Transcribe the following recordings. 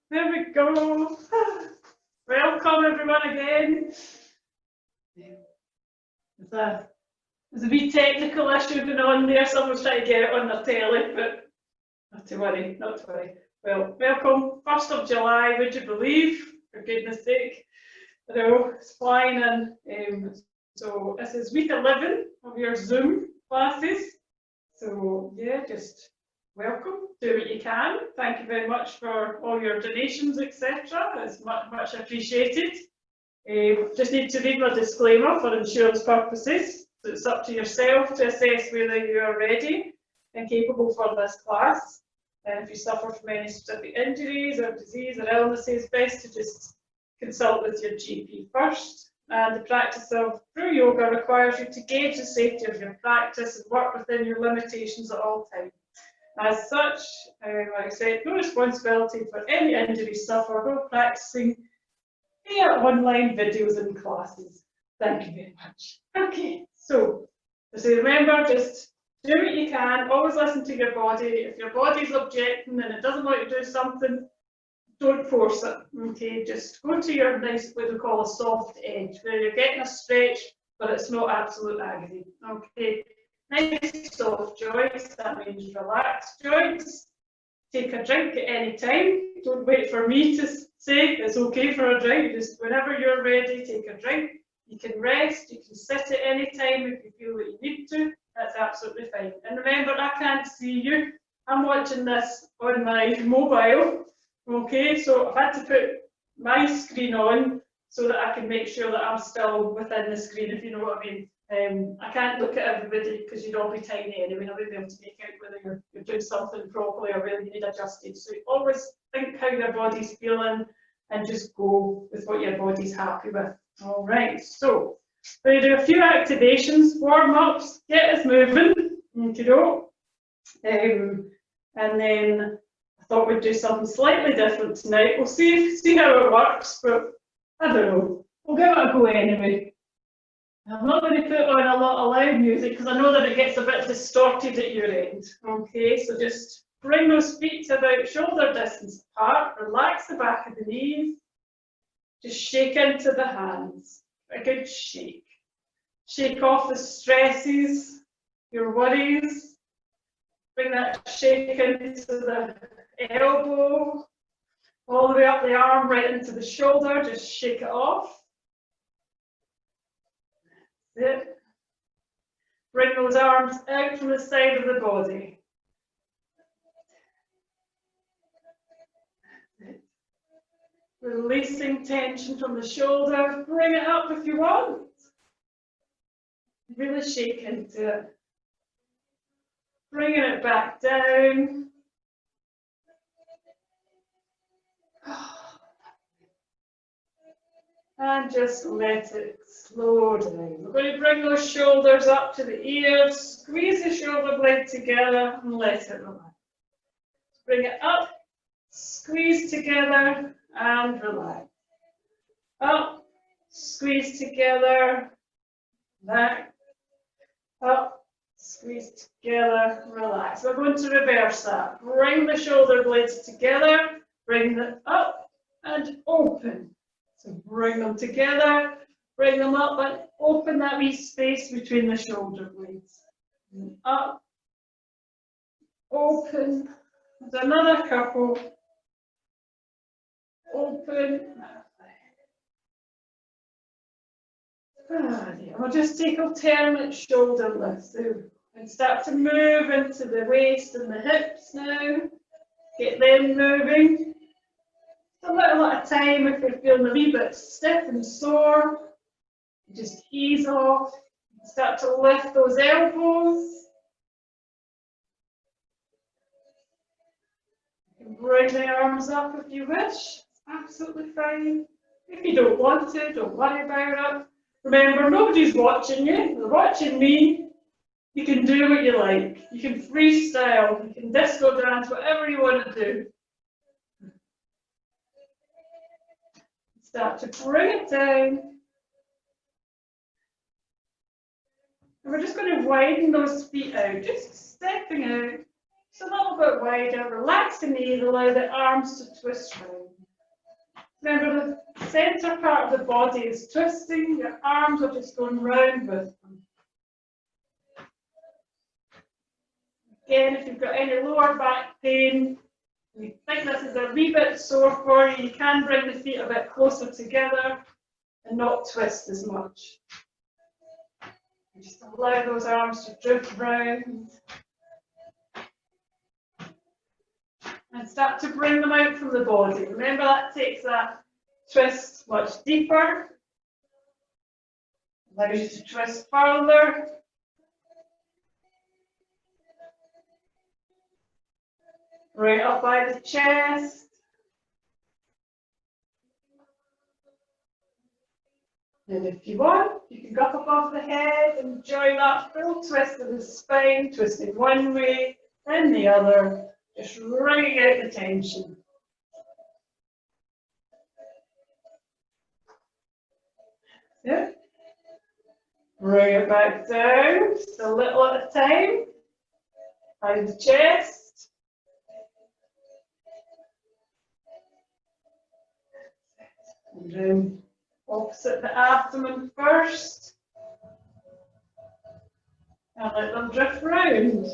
There we go. Welcome everyone again. There's a wee technical issue going on there. Someone's trying to get it on their telly, but not to worry, not to worry. Well, welcome. 1st of July, would you believe? For goodness sake. I know, it's flying in. So this is week 11 of your Zoom classes. So yeah, just welcome, do what you can. Thank you very much for all your donations, etc. It's much appreciated. Just need to read my disclaimer for insurance purposes. So it's up to yourself to assess whether you are ready and capable for this class. And if you suffer from any specific injuries or disease or illnesses, best to just consult with your GP first. And the practice of true yoga requires you to gauge the safety of your practice and work within your limitations at all times. As such, like I said, no responsibility for any injuries suffered while practicing via online videos and classes. Thank you very much. Okay, so remember, just do what you can, always listen to your body. If your body's objecting and it doesn't want you to do something, don't force it, okay? Just go to your nice, what we call a soft edge, where you're getting a stretch, but it's not absolute agony, okay? Nice soft joints, that means relaxed joints. Take a drink at any time. Don't wait for me to say it's okay for a drink. Just whenever you're ready, take a drink. You can rest, you can sit at any time if you feel that you need to. That's absolutely fine. And remember, I can't see you. I'm watching this on my mobile. Okay, so I've had to put my screen on so that I can make sure that I'm still within the screen, if you know what I mean. I can't look at everybody because you'd all be tiny anyway. I wouldn't be able to make out whether you're doing something properly or whether you need adjusted. So you always think how your body's feeling and just go with what your body's happy with. All right, so we're going to do a few activations, warm-ups, get us moving, and then I thought we'd do something slightly different tonight. We'll see how it works, but I don't know. We'll give it a go anyway. I'm not going to put on a lot of loud music because I know that it gets a bit distorted at your end. Okay, so just bring those feet to about shoulder distance apart, relax the back of the knees, just shake into the hands, a good shake. Shake off the stresses, your worries, bring that shake into the elbow, all the way up the arm, right into the shoulder, just shake it off. That's it. Bring those arms out from the side of the body. Releasing tension from the shoulder, bring it up if you want. Really shake into it. Bringing it back down. And just let it slow down. We're going to bring those shoulders up to the ears, squeeze the shoulder blade together and let it relax. Bring it up, squeeze together and relax. Up, squeeze together, back, up, squeeze together, relax. We're going to reverse that. Bring the shoulder blades together, bring them up and open. So bring them together, bring them up and open that wee space between the shoulder blades. And up, open, there's another couple, open. And we'll just take alternate shoulder lifts and start to move into the waist and the hips now. Get them moving. A little at a time. If you're feeling a wee bit stiff and sore, just ease off. Start to lift those elbows. You can bring the arms up if you wish. It's absolutely fine. If you don't want to, don't worry about it. Remember, nobody's watching you. They're watching me. You can do what you like. You can freestyle. You can disco dance, whatever you want to do. Start to bring it down. And we're just going to widen those feet out, just stepping out. Just a little bit wider. Relax the knees, allow the arms to twist round. Remember, the centre part of the body is twisting, your arms are just going round with them. Again, if you've got any lower back pain, and you think this is a wee bit sore for you, you can bring the feet a bit closer together and not twist as much. Just allow those arms to drift round. And start to bring them out from the body. Remember, that takes that twist much deeper. Allows you to twist further. Right up by the chest. And if you want, you can go up above the head and enjoy that full twist of the spine, twisting one way, then the other. Just wringing out the tension. Yeah. Bring it back down, just a little at a time. By the chest. And then opposite the abdomen first. And let them drift round.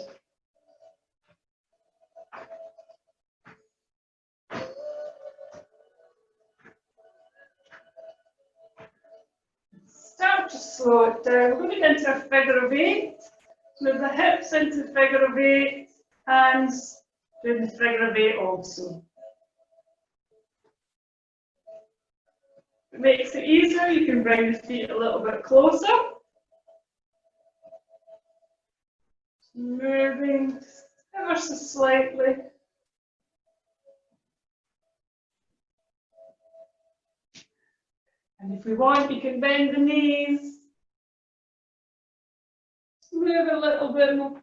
Start to slow it down. We're going to get into a figure of 8. Move the hips into the figure of 8, hands doing the figure of 8 also. If it makes it easier, you can bring the feet a little bit closer. Moving ever so slightly. And if we want, you can bend the knees. Move a little bit more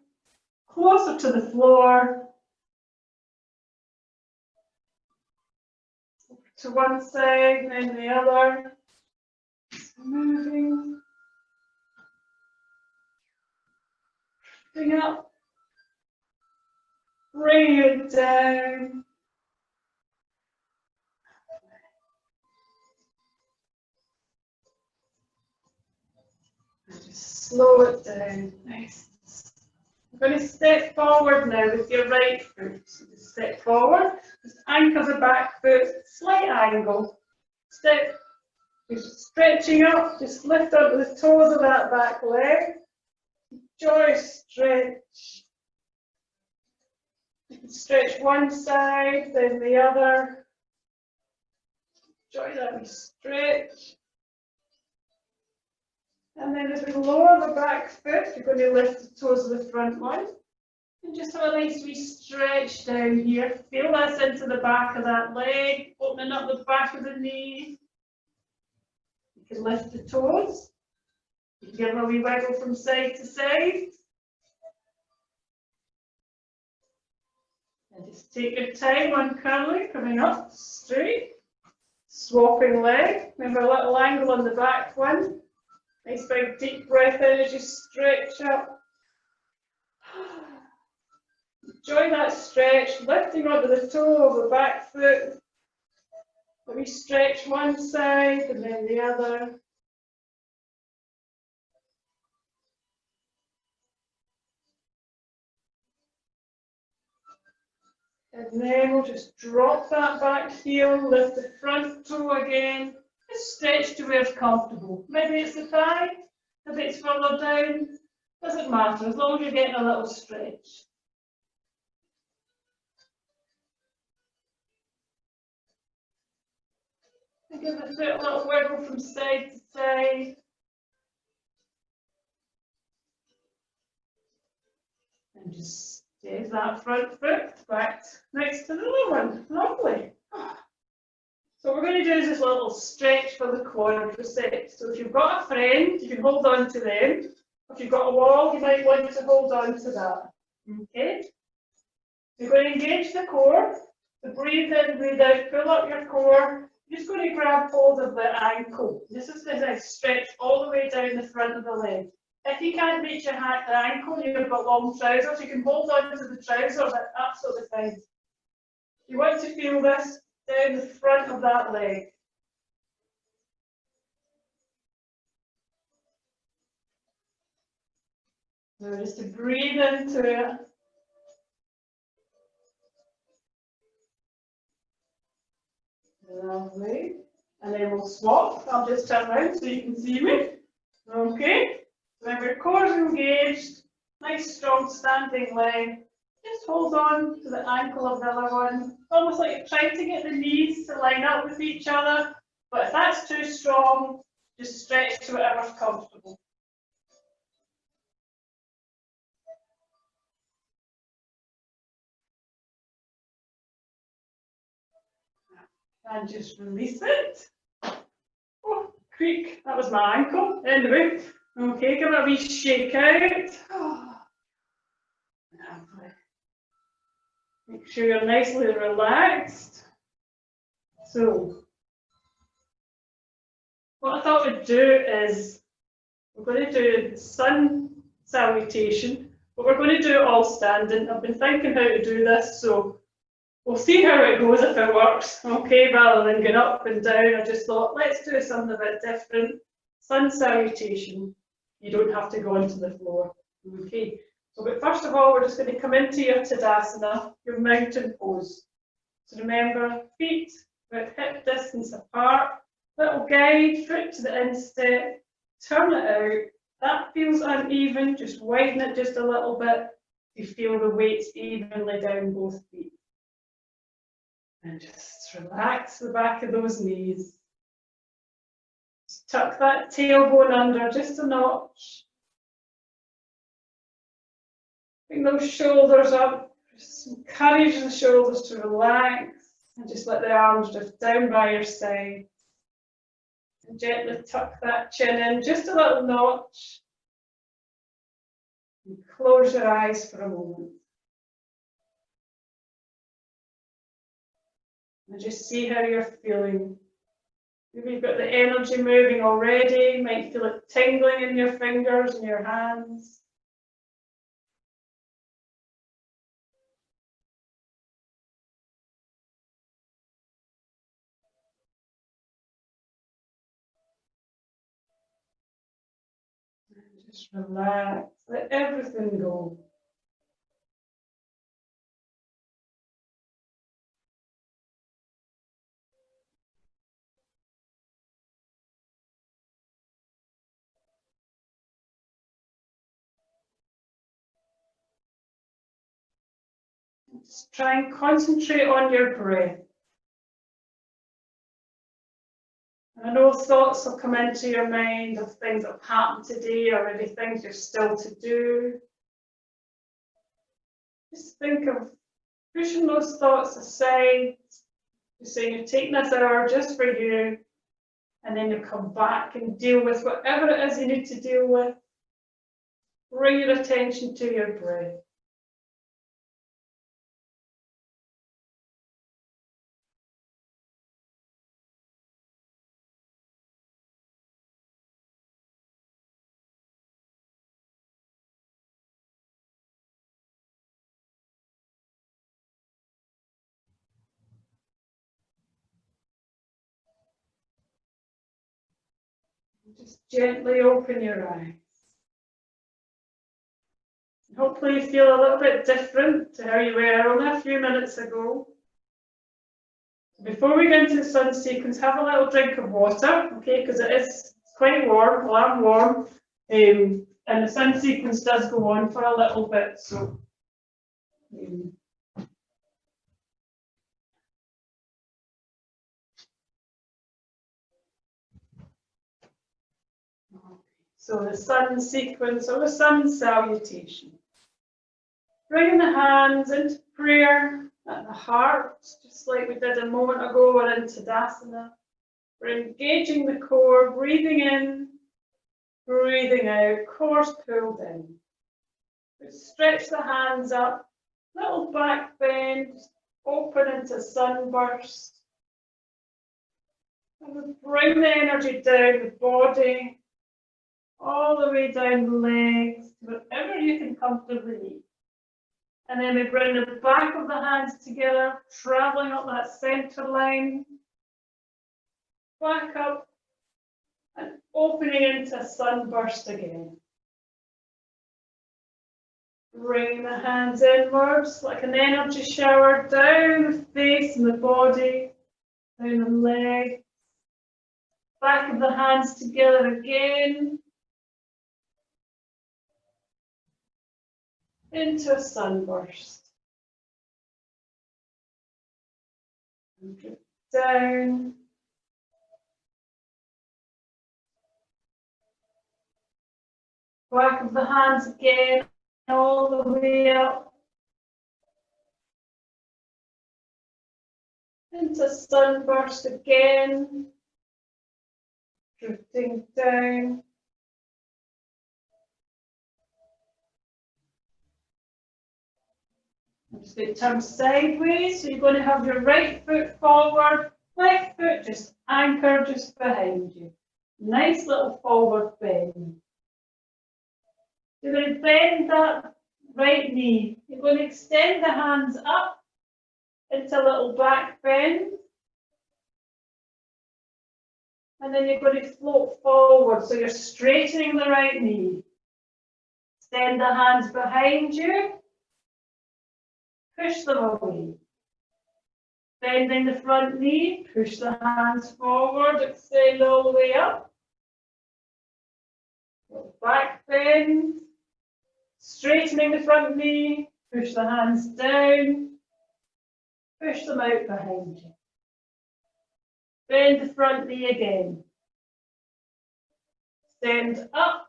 closer to the floor. To one side and then the other. Moving. Bring up. Bring it down. Just slow it down. Nice. I'm going to step forward now with your right foot. So just step forward. Just anchor the back foot, slight angle. Step. Just stretching up. Just lift up the toes of that back leg. Enjoy stretch. You can stretch one side, then the other. Enjoy that stretch. And then as we lower the back foot, you're going to lift the toes of the front one. And just have a nice wee stretch down here. Feel this into the back of that leg, opening up the back of the knee. You can lift the toes. You can give a wee wiggle from side to side. And just take your time on curling, coming up straight. Swapping leg. Remember a little angle on the back one. Nice big deep breath in as you stretch up. Enjoy that stretch, lifting onto the toe of the back foot. Let me stretch one side and then the other. And then we'll just drop that back heel, lift the front toe again. Just stretch to where it's comfortable. Maybe it's the thigh, maybe it's further down. Doesn't matter, as long as you're getting a little stretch. And give the foot a little wiggle from side to side. And just stay that front foot back next to the other one. Lovely. So what we're going to do is this little stretch for the quadriceps. So if you've got a friend, you can hold on to them. If you've got a wall, you might want to hold on to that. Okay? You're going to engage the core. So breathe in, breathe out, pull up your core. You're just going to grab hold of the ankle. This is the stretch all the way down the front of the leg. If you can't reach your ankle, you've got long trousers, you can hold on to the trousers, that's absolutely fine. You want to feel this down the front of that leg. So just to breathe into it. Lovely. And then we'll swap. I'll just turn around so you can see me. Okay. So when your core's engaged, nice strong standing leg. Just hold on to the ankle of the other one. Almost like you're trying to get the knees to line up with each other. But if that's too strong, just stretch to whatever's comfortable. And just release it. Oh, creak. That was my ankle. Anyway, okay, give it a wee shake out. Oh. Make sure you're nicely relaxed. So, what I thought we'd do is, we're going to do the sun salutation, but we're going to do it all standing. I've been thinking how to do this, so we'll see how it goes if it works, okay, rather than going up and down. I just thought, let's do something a bit different. Sun salutation. You don't have to go onto the floor, okay. So, but first of all, we're just going to come into your Tadasana, your mountain pose. So remember, feet about hip distance apart, little guide, foot to the instep, turn it out. That feels uneven, just widen it just a little bit. You feel the weights evenly down both feet. And just relax the back of those knees. Just tuck that tailbone under just a notch. Bring those shoulders up, just encourage the shoulders to relax and just let the arms drift down by your side. And gently tuck that chin in just a little notch. And close your eyes for a moment. And just see how you're feeling. Maybe you've got the energy moving already, you might feel it tingling in your fingers and your hands. Just relax, let everything go. Just try and concentrate on your breath. And I know thoughts will come into your mind of things that have happened today or maybe things you're still to do. Just think of pushing those thoughts aside. Just saying you're taking this hour just for you, and then you'll come back and deal with whatever it is you need to deal with. Bring your attention to your breath. Just gently open your eyes. Hopefully you feel a little bit different to how you were only a few minutes ago. Before we go into the sun sequence, have a little drink of water, okay, because it is quite warm. Well, I'm warm, and the sun sequence does go on for a little bit, so. So the sun sequence or the sun salutation. Bringing the hands into prayer at the heart, just like we did a moment ago, we're in Tadasana. We're engaging the core, breathing in, breathing out, core's pulled in. We stretch the hands up, little back bend, open into sunburst. And we bring the energy down the body, all the way down the legs, whatever you can comfortably eat. And then we bring the back of the hands together, traveling up that center line. Back up and opening into a sunburst again. Bring the hands inwards like an energy shower down the face and the body, down the leg. Back of the hands together again. Into a sunburst. And drift down. Back of the hands again, all the way up. Into sunburst again. Drifting down. I'm just going to turn sideways, so you're going to have your right foot forward, left foot just anchored just behind you. Nice little forward bend. You're going to bend that right knee. You're going to extend the hands up into a little back bend. And then you're going to float forward, so you're straightening the right knee. Extend the hands behind you. Push them away. Bending the front knee, push the hands forward, extend all the way up. Back bend. Straightening the front knee, push the hands down. Push them out behind you. Bend the front knee again. Extend up.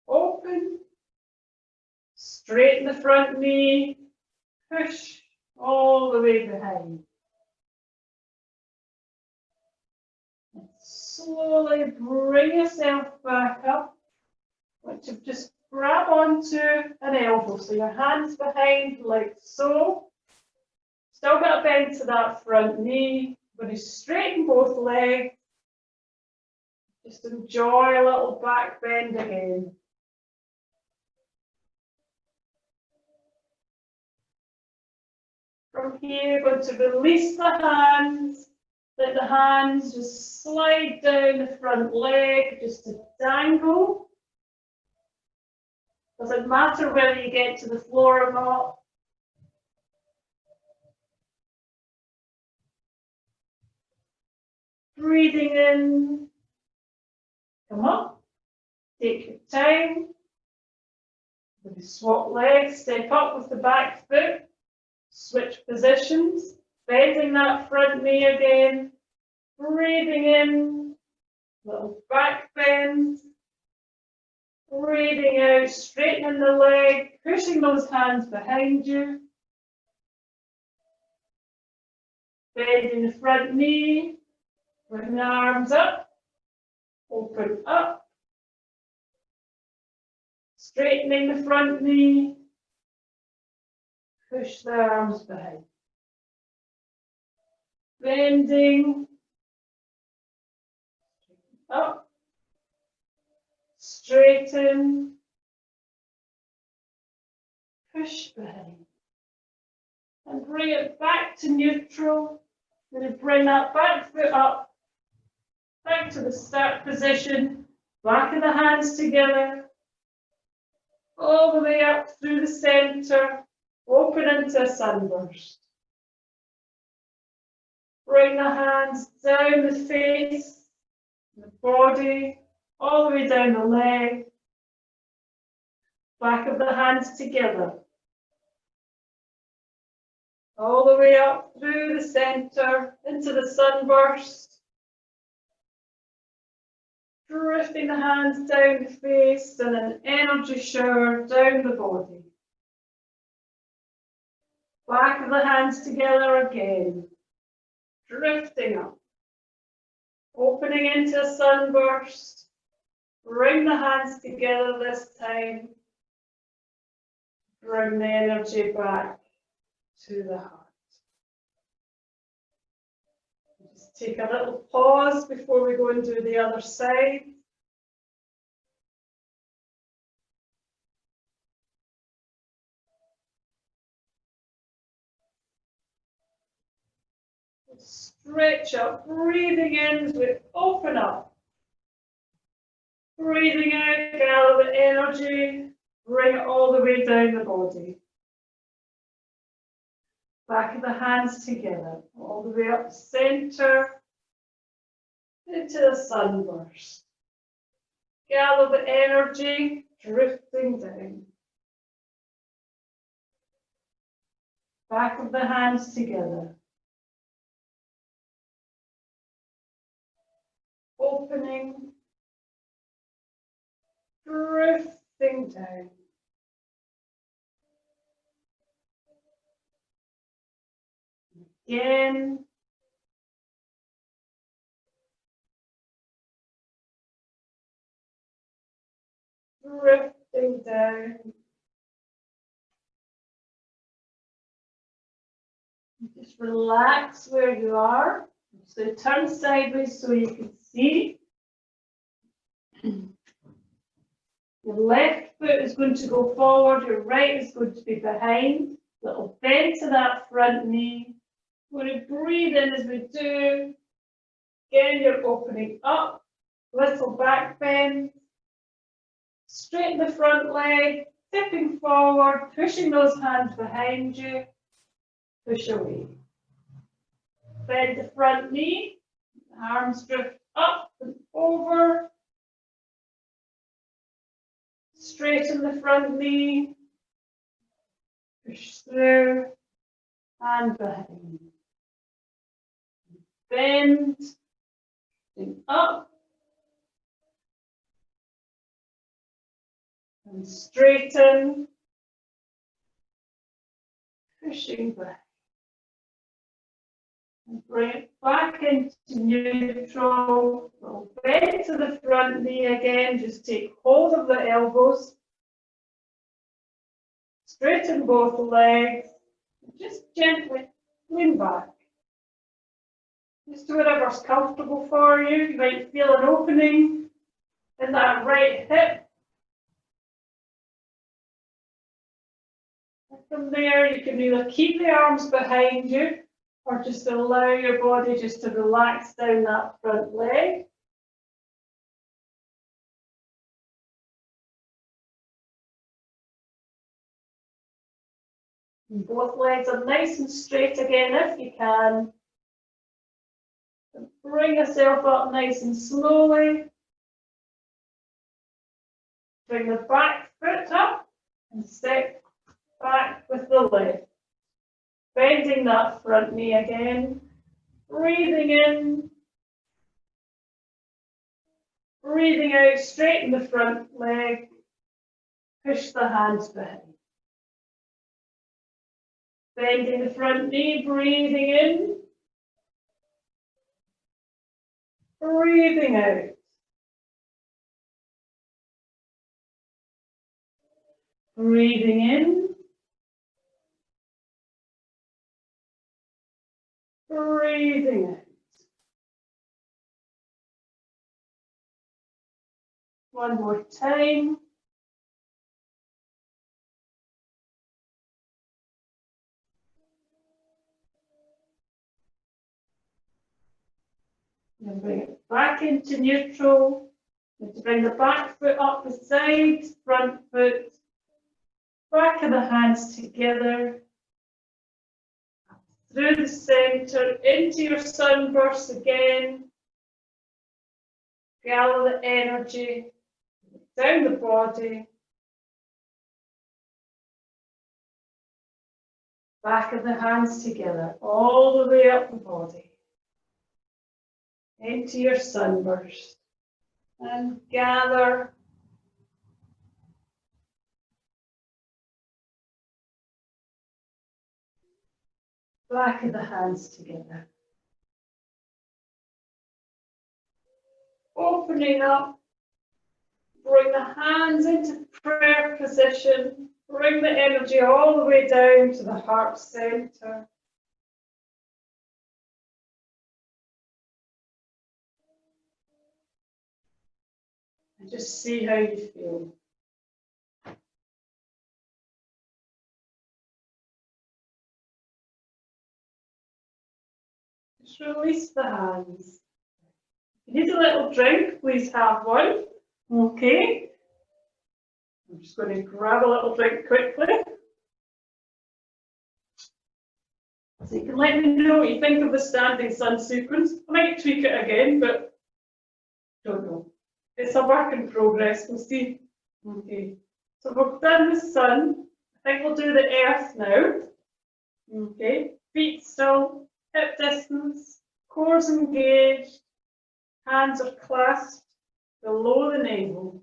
Open. Straighten the front knee. Push all the way behind. And slowly bring yourself back up. Want to just grab onto an elbow. So your hands behind like so. Still got a bend to that front knee. Going to straighten both legs. Just enjoy a little back bend again. From here, going to release the hands. Let the hands just slide down the front leg, just to dangle. Doesn't matter whether you get to the floor or not. Breathing in. Come up. Take your time. Maybe swap legs, step up with the back foot. Switch positions, bending that front knee again, breathing in, little back bend, breathing out, straightening the leg, pushing those hands behind you, bending the front knee, bring the arms up, open up, straightening the front knee, push the arms behind. Bending. Up. Straighten. Push behind. And bring it back to neutral. Going to bring that back foot up. Back to the start position. Back of the hands together. All the way up through the center. Open into a sunburst. Bring the hands down the face, the body, all the way down the leg. Back of the hands together. All the way up through the center, into the sunburst. Drifting the hands down the face and an energy shower down the body. Back of the hands together again, drifting up, opening into a sunburst, bring the hands together this time, bring the energy back to the heart. Just take a little pause before we go and do the other side. Stretch up, breathing in as we open up. Breathing out, gather the energy, bring it all the way down the body. Back of the hands together, all the way up the center, into the sunburst. Gather the energy, drifting down. Back of the hands together. Opening, drifting down. Again. Drifting down. Just relax where you are. So turn sideways so you can see. Your left foot is going to go forward, your right is going to be behind. Little bend to that front knee. We're going to breathe in as we do. Again, you're opening up. Little back bend. Straighten the front leg, tipping forward, pushing those hands behind you. Push away. Bend the front knee, arms drift up and over. Straighten the front knee, push through and behind. Bend, up and straighten, pushing back. And bring it back into neutral. We'll bend to the front knee again. Just take hold of the elbows. Straighten both legs. Just gently lean back. Just do whatever's comfortable for you. You might feel an opening in that right hip. And from there, you can either keep the arms behind you or just allow your body just to relax down that front leg. And both legs are nice and straight again if you can. And bring yourself up nice and slowly. Bring the back foot up and step back with the left. Bending that front knee again, breathing in, breathing out, straighten the front leg, push the hands behind. Bending the front knee, breathing in, breathing out. Breathing in, breathing out. One more time. And bring it back into neutral. And bring the back foot up the side, front foot, back of the hands together. Through the center, into your sunburst again. Gather the energy down the body. Back of the hands together, all the way up the body. Into your sunburst. And gather. Back of the hands together. Opening up. Bring the hands into prayer position. Bring the energy all the way down to the heart center. And just see how you feel. Just release the hands. If you need a little drink, please have one. Okay. I'm just going to grab a little drink quickly. So you can let me know what you think of the standing sun sequence. I might tweak it again, but don't know. It's a work in progress, we'll see. Okay, so we've done the sun. I think we'll do the earth now. Okay, feet still, hip distance, cores engaged, hands are clasped below the navel.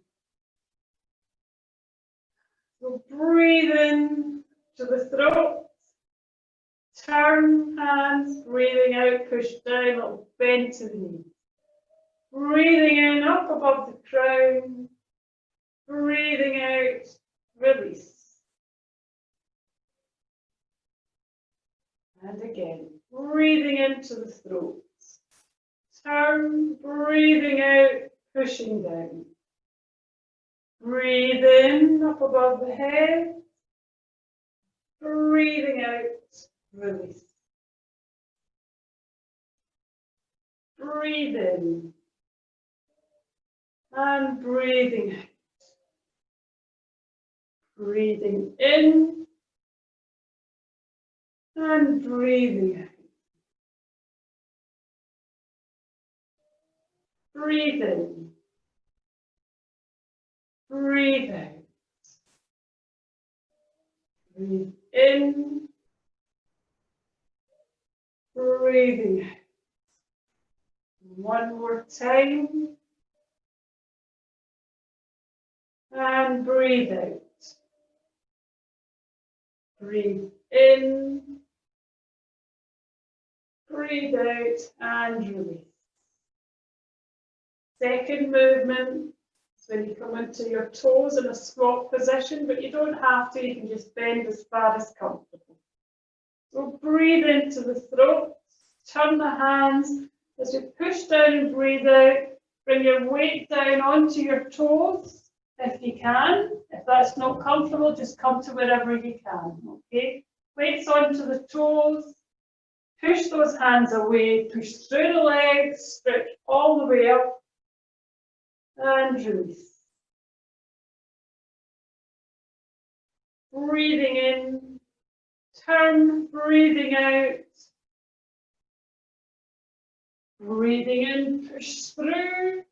So breathe in to the throat. Turn hands, breathing out, push down, little bend to the knee. Breathing in, up above the crown. Breathing out, release. And again, breathing into the throat. Turn, breathing out, pushing down. Breathe in, up above the head. Breathing out, release. Breathe in. And breathing out. Breathing in. And breathing out. Breathe in. Breathe out. Breathe in. Breathing out. One more time. And breathe out. Breathe in. Breathe out and release. Second movement is when you come into your toes in a squat position, but you don't have to, you can just bend as far as comfortable. So breathe into the throat, turn the hands. As you push down and breathe out, bring your weight down onto your toes if you can. If that's not comfortable, just come to wherever you can, okay? Weights onto the toes. Push those hands away, push through the legs, stretch all the way up, and release. Breathing in, turn, breathing out. Breathing in, push through.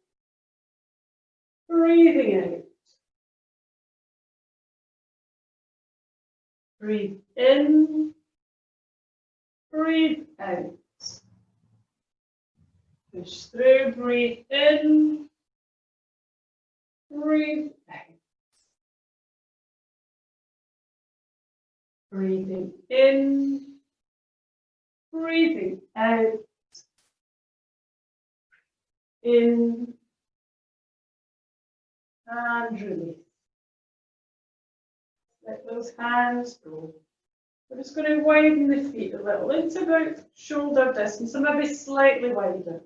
Breathing out. Breathe in. Breathe out. Push through, breathe in. Breathe out. Breathing in. Breathing out. In. And release. Let those hands go. We're just going to widen the feet a little into about shoulder distance, so maybe slightly wider.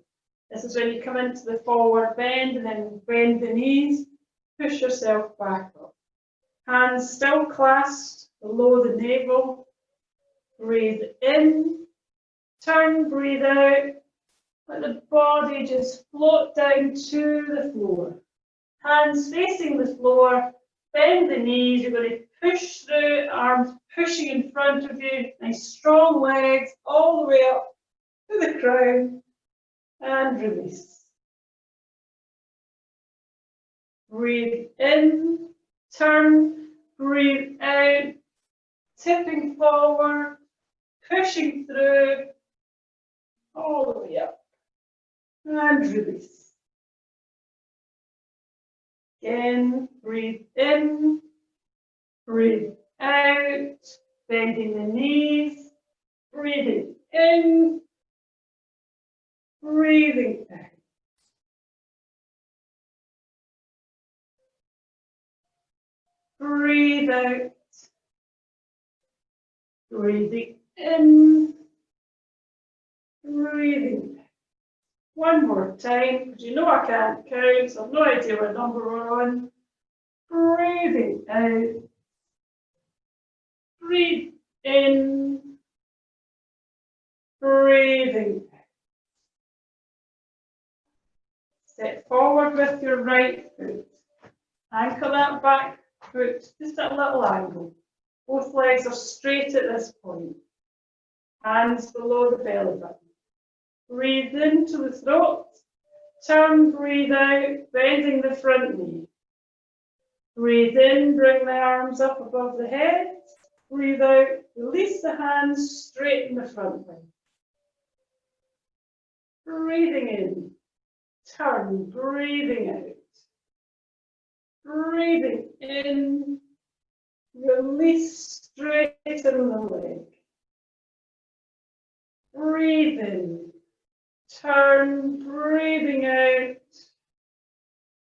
This is when you come into the forward bend and then bend the knees, push yourself back up. Hands still clasped below the navel. Breathe in, turn, breathe out. Let the body just float down to the floor. Hands facing the floor, bend the knees. You're going to push through, arms pushing in front of you. Nice strong legs all the way up to the crown and release. Breathe in, turn, breathe out, tipping forward, pushing through, all the way up and release. Again, breathe in, breathe out, bending the knees, breathing in, breathing out. Breathe out, breathing in, breathing out. One more time, because you know I can't count, so I've no idea what number we're on. Breathing out. Breathe in, breathing out. step forward with your right foot. Anchor that back foot just at a little angle. Both legs are straight at this point. Hands below the belly button. Breathe into the throat. Turn, breathe out, bending the front knee. Breathe in, bring the arms up above the head. Breathe out, release the hands, straighten the front leg. Breathing in, turn, breathing out. Breathing in, release, straighten the leg. Breathe in, turn, breathing out.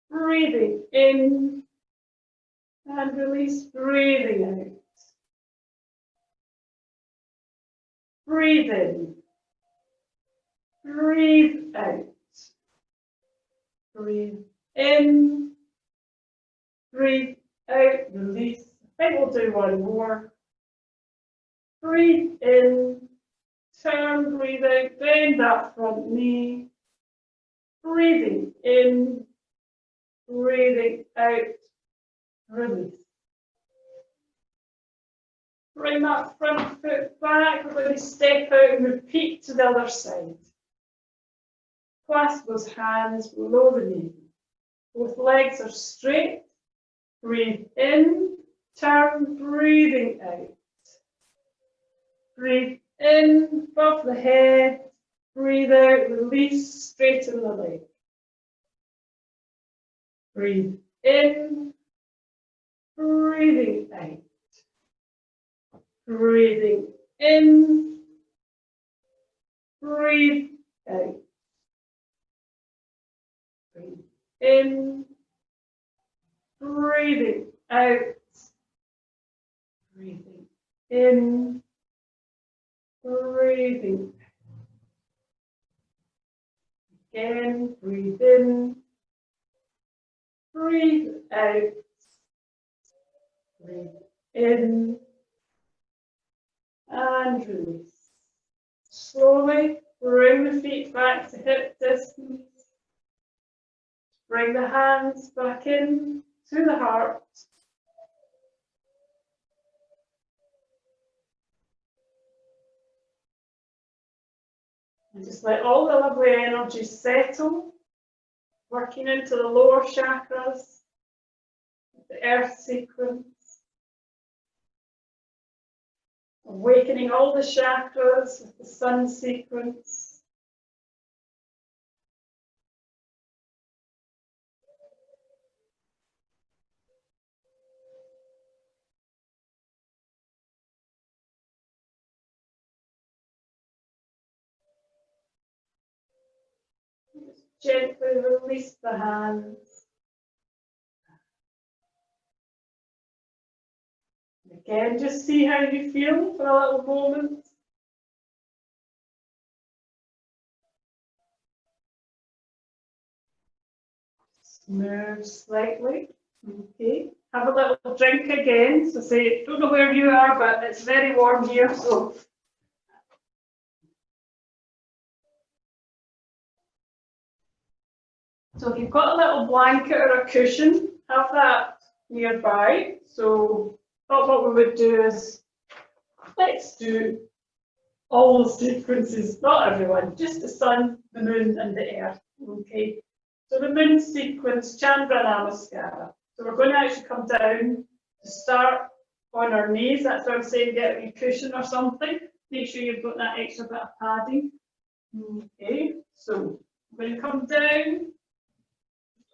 Breathing in, and release, breathing out. Breathe in. Breathe out. Breathe in. Breathe out. Release. I think we'll do one more. Breathe in. Turn. Breathe out. Bend that front knee. Breathing in. Breathing out. Release. Bring that front foot back. We're going to step out and repeat to the other side. Clasp those hands below the knee. Both legs are straight. Breathe in, turn, breathing out. Breathe in, above the head. Breathe out, release, straighten the leg. Breathe in, breathing out. Breathing in, breathe out. Breathe in, breathing out. Breathing in, breathing out. Again, breathe in, breathe out. Breathe in, and release. Slowly bring the feet back to hip distance. Bring the hands back in to the heart. And just let all the lovely energy settle, working into the lower chakras, the earth sequence. Awakening all the chakras with the sun sequence. Just gently release the hands. Again, just see how you feel for a little moment. Just move slightly. Okay. Have a little drink again. So say, don't know where you are, but it's very warm here. So if you've got a little blanket or a cushion, have that nearby. So what we would do is, let's do all the sequences, not everyone, just the sun, the moon and the earth, okay? So the moon sequence, Chandra Namaskara. So we're going to actually come down to start on our knees. That's why I'm saying get a cushion or something. Make sure you've got that extra bit of padding. Okay, so we're going to come down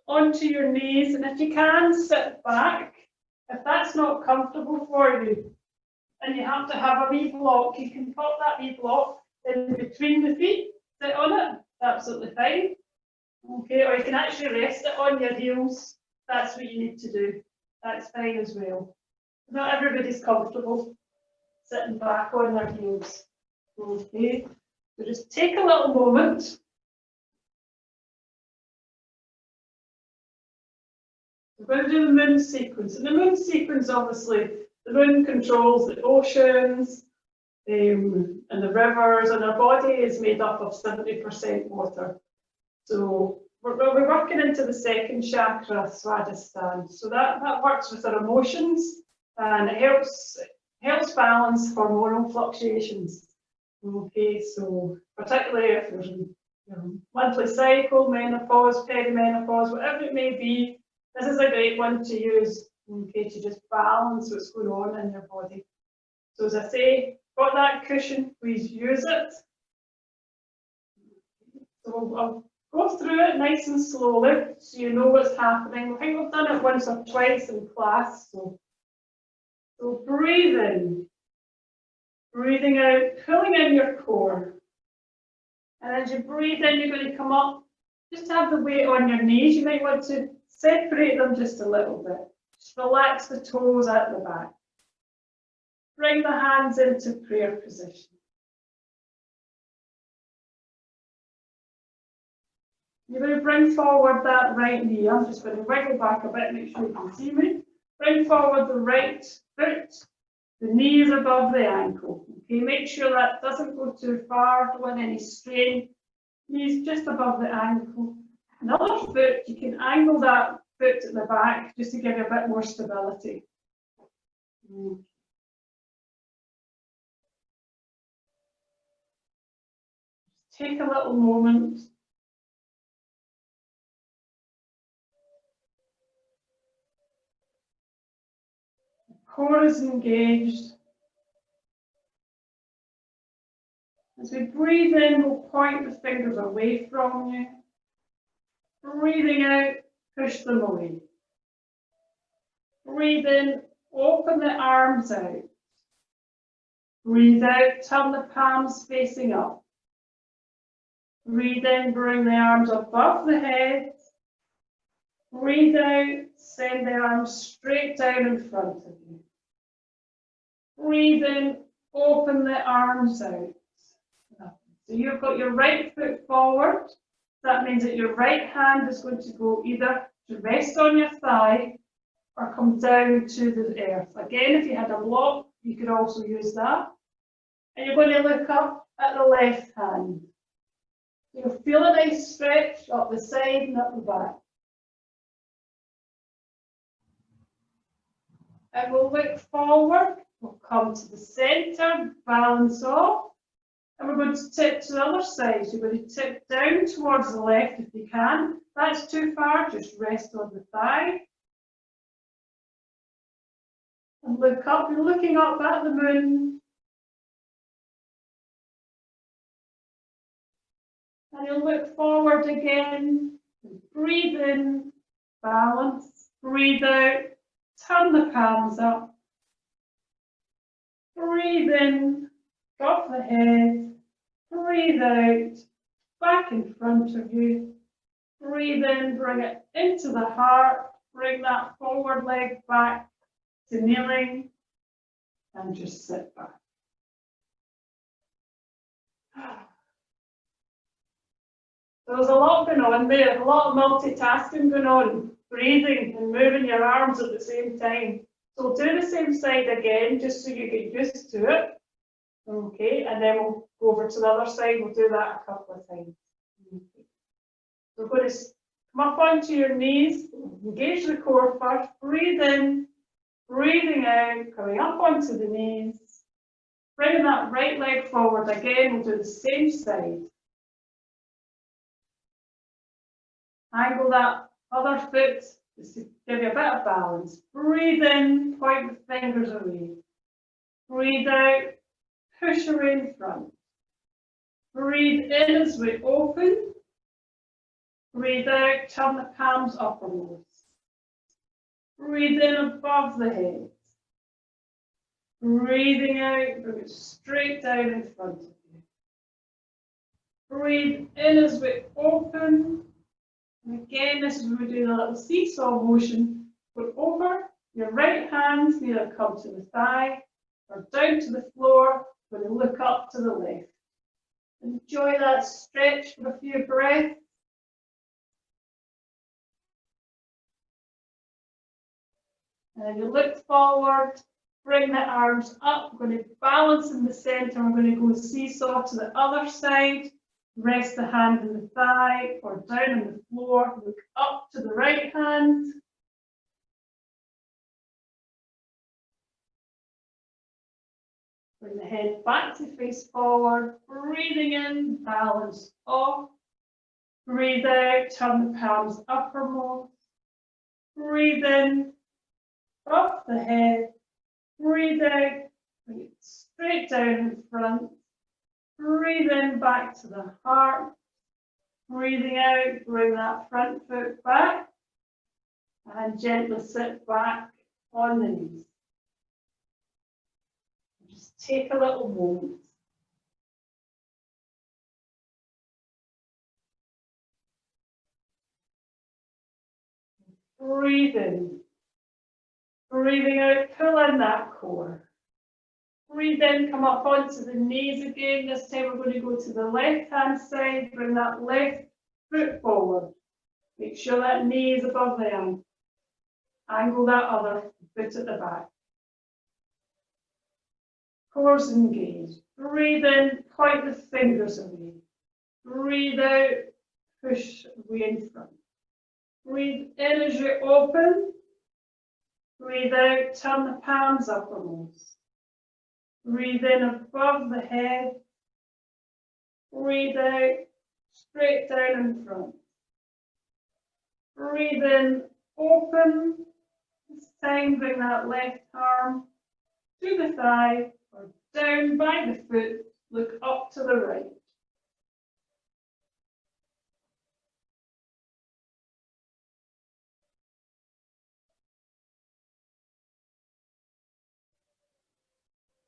onto your knees, and if you can, sit back. If that's not comfortable for you, and you have to have a wee block, you can pop that wee block in between the feet, sit on it, absolutely fine. Okay, or you can actually rest it on your heels. That's what you need to do. That's fine as well. Not everybody's comfortable sitting back on their heels. Okay, so just take a little moment. We're going to do the moon sequence. And the moon sequence, obviously, the moon controls the oceans and the rivers, and our body is made up of 70% water. So we'll be working into the second chakra, Swadhisthana. So that works with our emotions, and it helps balance hormonal fluctuations. Okay, so particularly if there's monthly cycle, menopause, perimenopause, whatever it may be, this is a great one to use, okay, to just balance what's going on in your body. So as I say, got that cushion, please use it. So I'll go through it nice and slowly so you know what's happening. I think we've done it once or twice in class. So breathe in, breathing out, pulling in your core. And as you breathe in, you're going to come up, just have the weight on your knees. You might want to separate them just a little bit. Just relax the toes at the back. Bring the hands into prayer position. You're going to bring forward that right knee. I'm just going to wiggle back a bit, make sure you can see me. Bring forward the right foot. The knee is above the ankle. Okay, make sure that doesn't go too far, don't want any strain. Knees just above the ankle. Another foot, you can angle that foot at the back just to give you a bit more stability. Take a little moment. The core is engaged. As we breathe in, we'll point the fingers away from you. Breathing out, push them away. Breathe in, open the arms out. Breathe out, turn the palms facing up. Breathe in, bring the arms above the head. Breathe out, send the arms straight down in front of you. Breathe in, open the arms out. So you've got your right foot forward. That means that your right hand is going to go either to rest on your thigh or come down to the earth. Again, if you had a block, you could also use that. And you're going to look up at the left hand. You'll feel a nice stretch up the side and up the back. And we'll look forward. We'll come to the centre, balance off. And we're going to tip to the other side. So you're going to tip down towards the left if you can. If that's too far, just rest on the thigh. And look up. You're looking up at the moon. And you'll look forward again. Breathe in, balance. Breathe out, turn the palms up. Breathe in, drop the head. Breathe out, back in front of you. Breathe in, bring it into the heart. Bring that forward leg back to kneeling. And just sit back. There's a lot going on there, a lot of multitasking going on, breathing and moving your arms at the same time. So we'll do the same side again, just so you get used to it. Okay, and then we'll go over to the other side. We'll do that a couple of times. Okay. So we're going to come up onto your knees, engage the core first, breathe in, breathing out, coming up onto the knees, bringing that right leg forward again. We'll do the same side. Angle that other foot just to give you a bit of balance. Breathe in, point the fingers away. Breathe out, push away in front. Breathe in as we open. Breathe out, turn the palms uppermost. Breathe in above the head. Breathing out, bring it straight down in front of you. Breathe in as we open. And again, this is where we do the little seesaw motion. Put over your right hand, either come to the thigh or down to the floor. We're going to look up to the left. Enjoy that stretch for a few breaths. And then you look forward, bring the arms up. We're going to balance in the centre. We're going to go seesaw to the other side. Rest the hand in the thigh or down on the floor. Look up to the right hand. Bring the head back to face forward. Breathing in, balance off. Breathe out, turn the palms uppermost. Breathe in, off the head. Breathe out, bring it straight down in front. Breathe in, back to the heart. Breathing out, bring that front foot back. And gently sit back on the knees. Just take a little moment. Breathe in. Breathing out, pull in that core. Breathe in, come up onto the knees again. This time we're going to go to the left-hand side. Bring that left foot forward. Make sure that knee is above the ankle. Angle that other foot at the back. Core's engaged. Breathe in, point the fingers away. Breathe out, push away in front. Breathe in as you open. Breathe out, turn the palms uppermost. Breathe in above the head. Breathe out, straight down in front. Breathe in, open. This time, bring that left arm to the thigh or down by the foot. Look up to the right.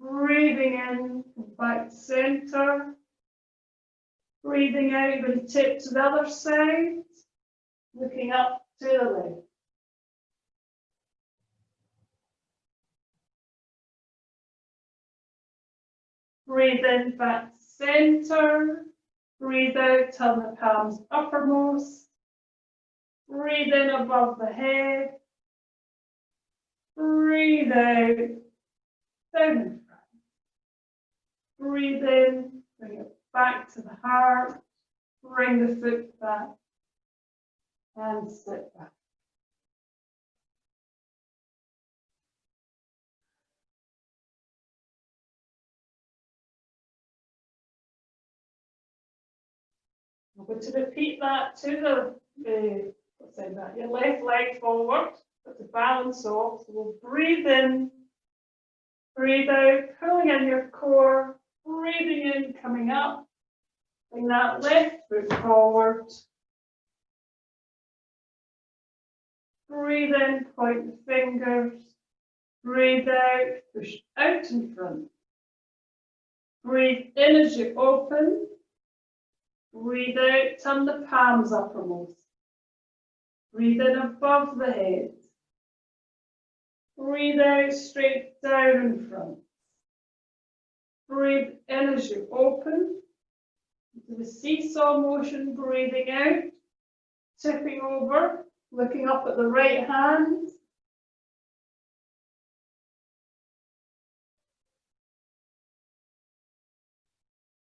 Breathing in, back to center. Breathing out, you're going to tip to the other side. Looking up to the left. Breathe in, back to center. Breathe out, turn the palms uppermost. Breathe in above the head. Breathe out, down in front. Breathe in, bring it back to the heart. Bring the foot back and sit back. We're going to repeat that to let's say that, your left leg forward, but to balance off. So we'll breathe in, breathe out, pulling in your core, breathing in, coming up. Bring that left foot forward. Breathe in, point the fingers. Breathe out, push out in front. Breathe in as you open. Breathe out, turn the palms uppermost. Breathe in above the head. Breathe out, straight down in front. Breathe in as you open. Into the seesaw motion, breathing out, tipping over, looking up at the right hand.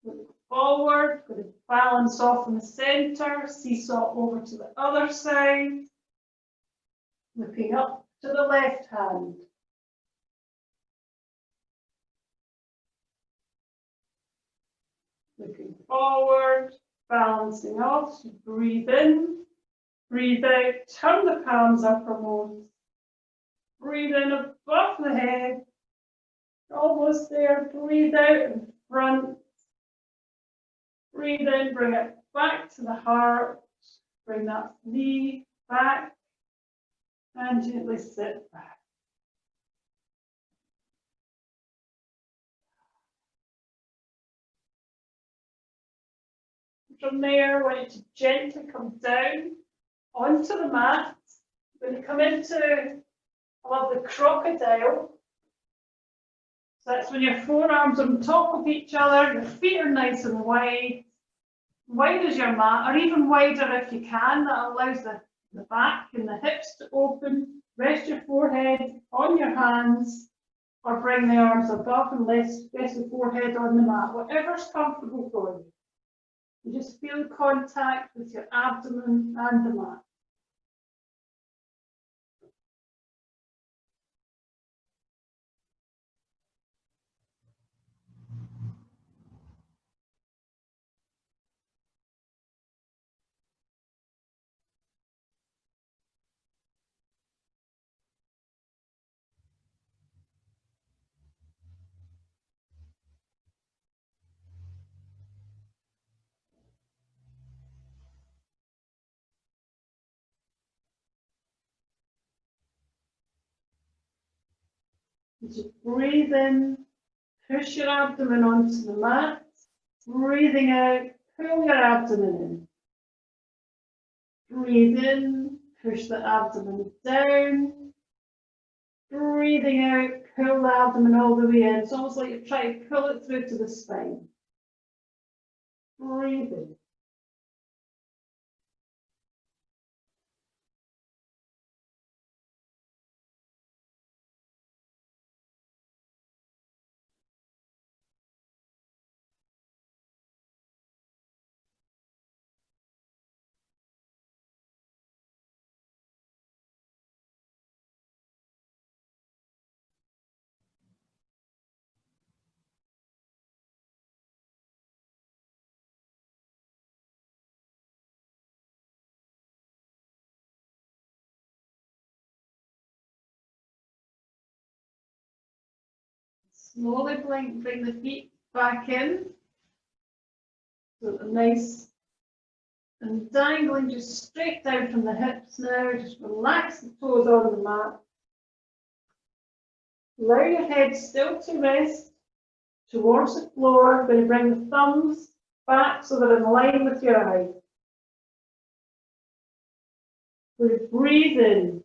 Look forward, going to balance off in the center, seesaw over to the other side. Looking up to the left hand. Looking forward, balancing off, so breathe in, breathe out, turn the palms uppermost. Breathe in above the head, almost there, breathe out in front. Breathe in, bring it back to the heart, bring that knee back, and gently sit back. From there, I want you to gently come down onto the mat. We're going to come into, I love the crocodile. So that's when your forearms are on top of each other, your feet are nice and wide as your mat, or even wider if you can. That allows the back and the hips to open. Rest your forehead on your hands, or bring the arms above and rest the forehead on the mat, whatever's comfortable for you. You just feel contact with your abdomen and the mat. As you breathe in, push your abdomen onto the mat. Breathing out, pull your abdomen in. Breathe in, push the abdomen down. Breathing out, pull the abdomen all the way in. It's almost like you're trying to pull it through to the spine. Breathe in. Slowly bring the feet back in. So nice and dangling just straight down from the hips now. Just relax the toes on the mat. Allow your head still to rest towards the floor. Going to bring the thumbs back so they're in line with your eyes. We breathe in.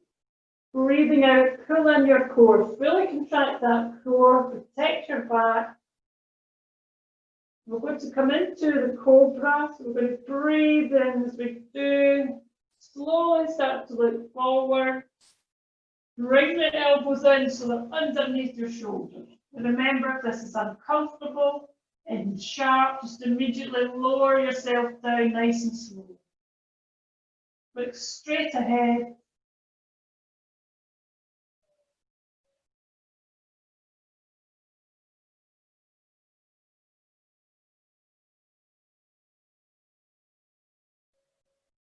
Breathing out, pull in your core. Really contract that core, protect your back. We're going to come into the cobra, so we're going to breathe in as we do. Slowly start to look forward. Bring the elbows in so they're underneath your shoulders. And remember, if this is uncomfortable and sharp, just immediately lower yourself down nice and slow. Look straight ahead.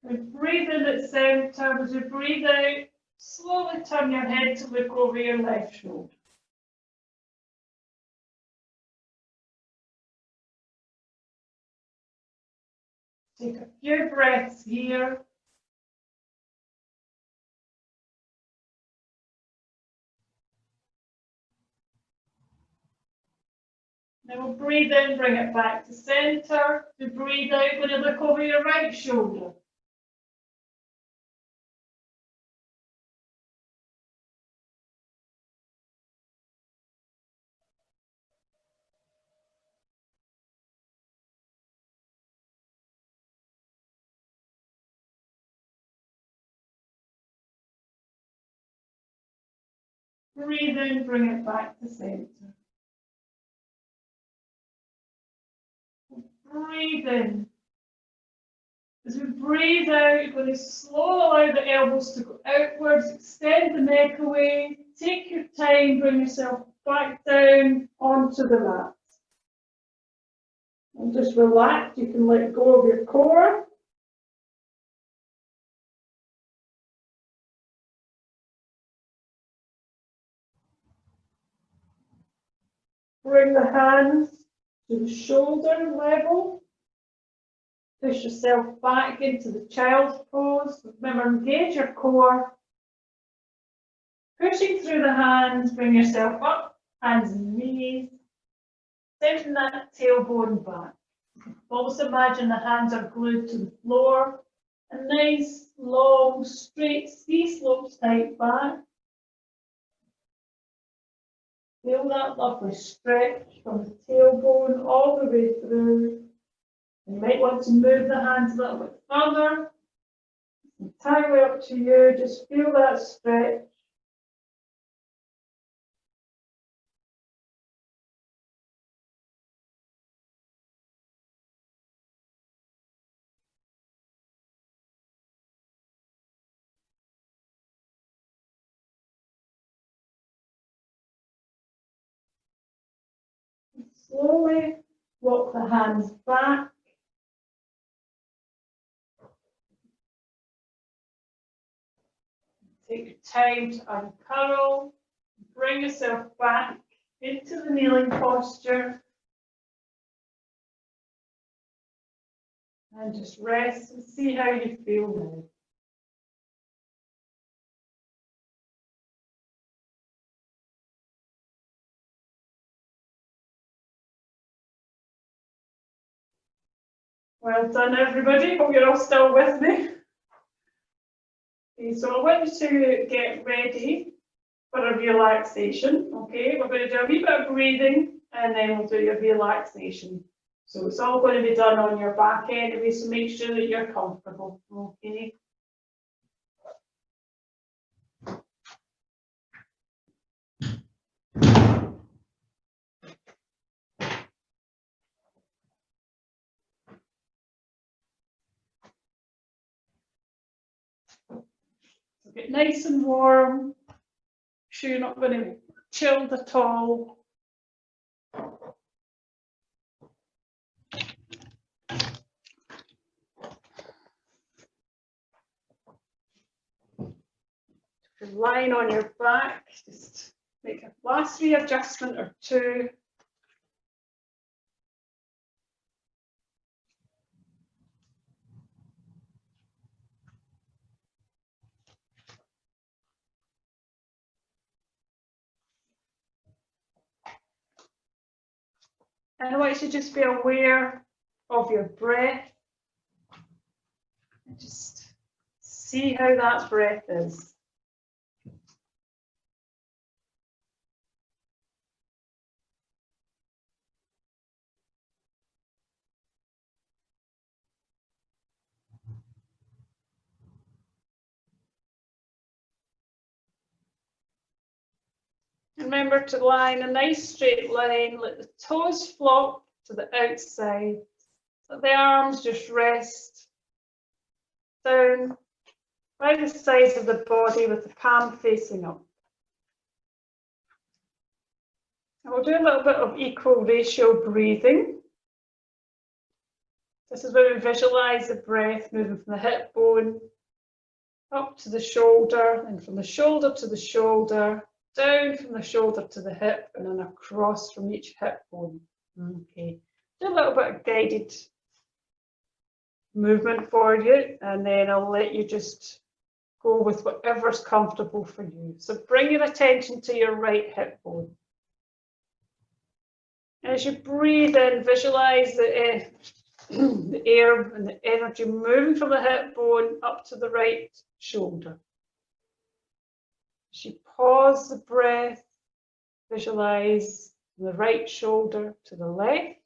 We breathe in at center. As you breathe out, slowly turn your head to look over your left shoulder. Take a few breaths here. Now we'll breathe in, bring it back to center. To breathe out, we're going to look over your right shoulder. Breathe in, bring it back to center. Breathe in. As we breathe out, you're going to slowly allow the elbows to go outwards, extend the neck away, take your time, bring yourself back down onto the mat. And just relax, you can let go of your core. Bring the hands to the shoulder level. Push yourself back into the child's pose. Remember, engage your core. Pushing through the hands, bring yourself up, hands and knees. Sending that tailbone back. Almost imagine the hands are glued to the floor. A nice, long, straight ski slopes tight back. Feel that lovely stretch from the tailbone all the way through. You might want to move the hands a little bit further. It's entirely up to you. Just feel that stretch. slowly walk the hands back. Take your time to uncurl. Bring yourself back into the kneeling posture. And just rest and see how you feel now. Well done, everybody. Hope you're all still with me. Okay, so I want you to get ready for a relaxation. Okay, we're going to do a wee bit of breathing and then we'll do your relaxation. So it's all going to be done on your back anyway, so make sure that you're comfortable. Okay. So get nice and warm. Make sure you're not going to be chilled at all. If you're lying on your back, just make a last readjustment or two. And I want you to just be aware of your breath. And just see how that breath is. Remember to lie in a nice straight line, let the toes flop to the outside, let the arms just rest down by the sides of the body with the palm facing up. And we'll do a little bit of equal ratio breathing. This is where we visualize the breath moving from the hip bone up to the shoulder, and from the shoulder to the shoulder, down from the shoulder to the hip, and then across from each hip bone. Okay, do a little bit of guided movement for you, and then I'll let you just go with whatever's comfortable for you. So bring your attention to your right hip bone. As you breathe in, visualize the air and the energy moving from the hip bone up to the right shoulder. As you pause the breath, visualize from the right shoulder to the left.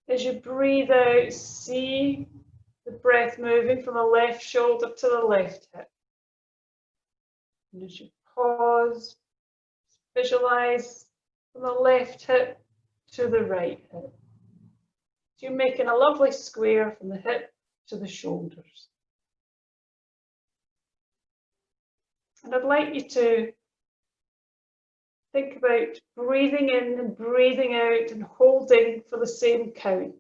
As you breathe out, see the breath moving from the left shoulder to the left hip. And as you pause, visualize from the left hip to the right hip. So you're making a lovely square from the hip to the shoulders. And I'd like you to think about breathing in and breathing out and holding for the same count.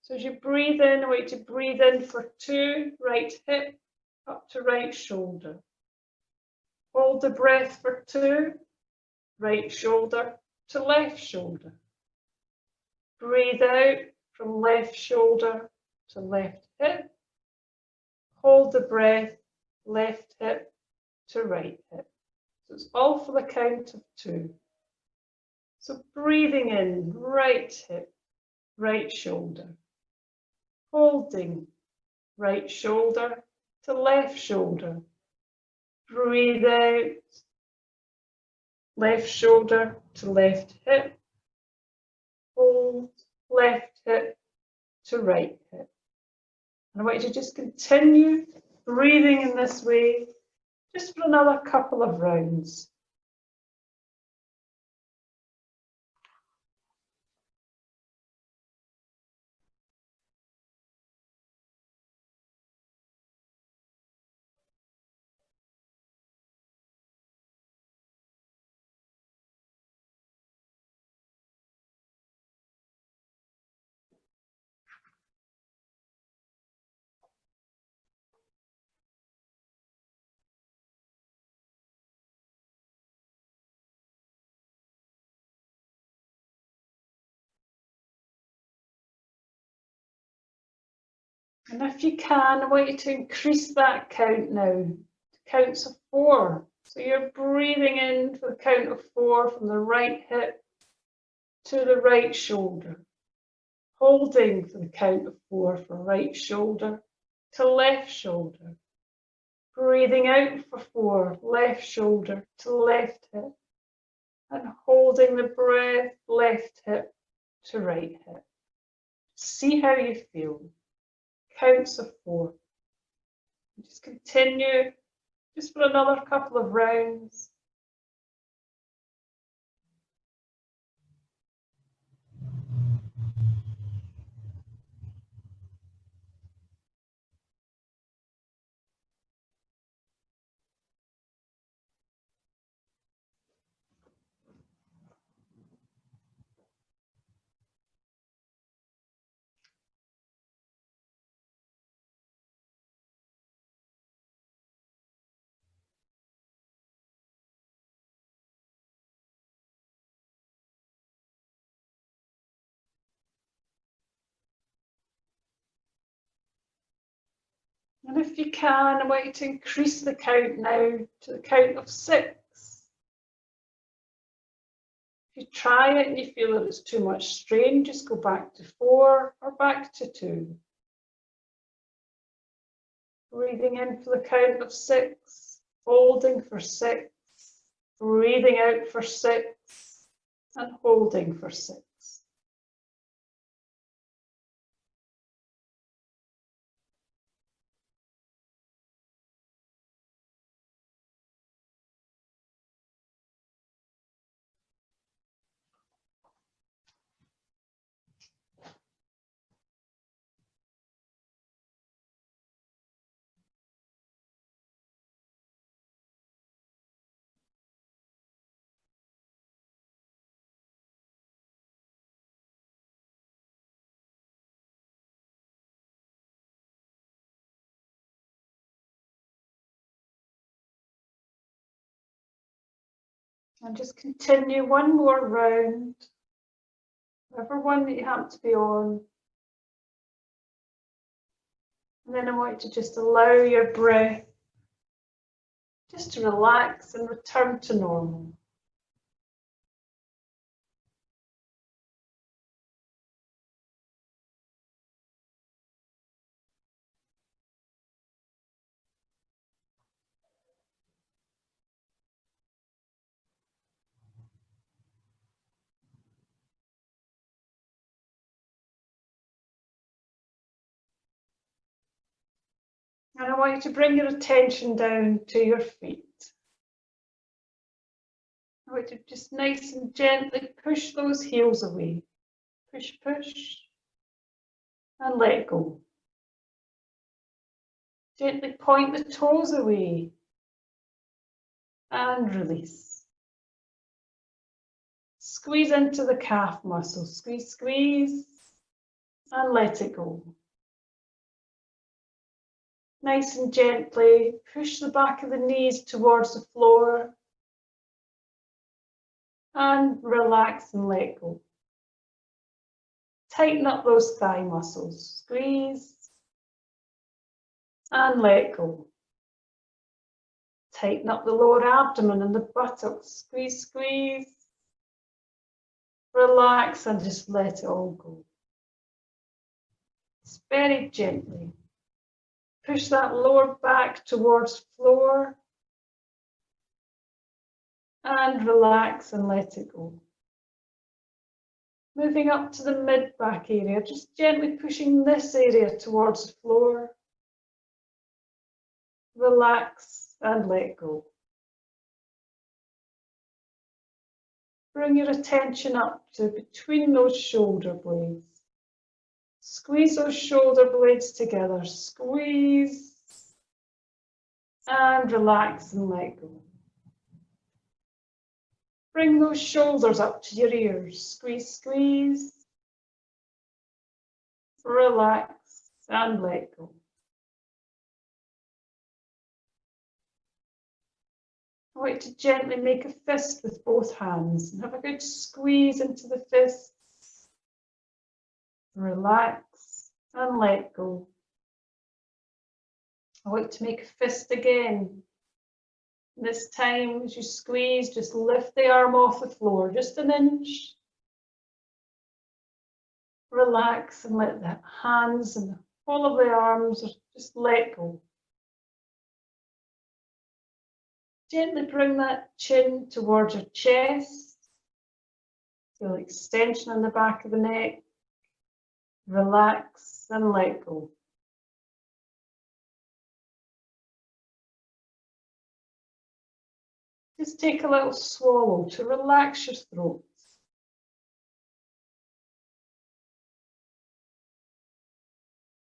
So as you breathe in, I want you to breathe in for 2, right hip up to right shoulder. Hold the breath for 2, right shoulder to left shoulder. Breathe out from left shoulder to left hip. Hold the breath, left hip to right hip. So it's all for the count of 2. So breathing in, right hip, right shoulder. Holding, right shoulder to left shoulder. Breathe out, left shoulder to left hip. Hold, left hip to right hip. And I want you to just continue breathing in this way just for another couple of rounds. And if you can, I want you to increase that count now to counts of 4. So you're breathing in for the count of 4 from the right hip to the right shoulder. Holding for the count of 4 for right shoulder to left shoulder. Breathing out for 4, left shoulder to left hip. And holding the breath, left hip to right hip. See how you feel. Counts of 4. Just continue just for another couple of rounds. And if you can, I want you to increase the count now to the count of 6. If you try it and you feel that it's too much strain, just go back to 4 or back to 2. Breathing in for the count of 6, holding for 6, breathing out for 6, and holding for 6. And just continue one more round, whatever one that you happen to be on. And then I want you to just allow your breath just to relax and return to normal. And I want you to bring your attention down to your feet. I want you to just nice and gently push those heels away. Push, push, and let go. Gently point the toes away and release. Squeeze into the calf muscle. Squeeze, squeeze, and let it go. Nice and gently push the back of the knees towards the floor and relax and let go. Tighten up those thigh muscles. Squeeze and let go. Tighten up the lower abdomen and the buttocks. Squeeze, squeeze. Relax and just let it all go. Just very gently. Push that lower back towards floor and relax and let it go. Moving up to the mid-back area, just gently pushing this area towards the floor. Relax and let go. Bring your attention up to between those shoulder blades. Squeeze those shoulder blades together. Squeeze and relax and let go. Bring those shoulders up to your ears. Squeeze, squeeze. Relax and let go. I want you to gently make a fist with both hands and have a good squeeze into the fists. Relax and let go. I want you to make a fist again. This time, as you squeeze, just lift the arm off the floor, just an inch. Relax and let the hands and the whole of the arms just let go. Gently bring that chin towards your chest. Feel extension on the back of the neck. Relax and let go. Just take a little swallow to relax your throat.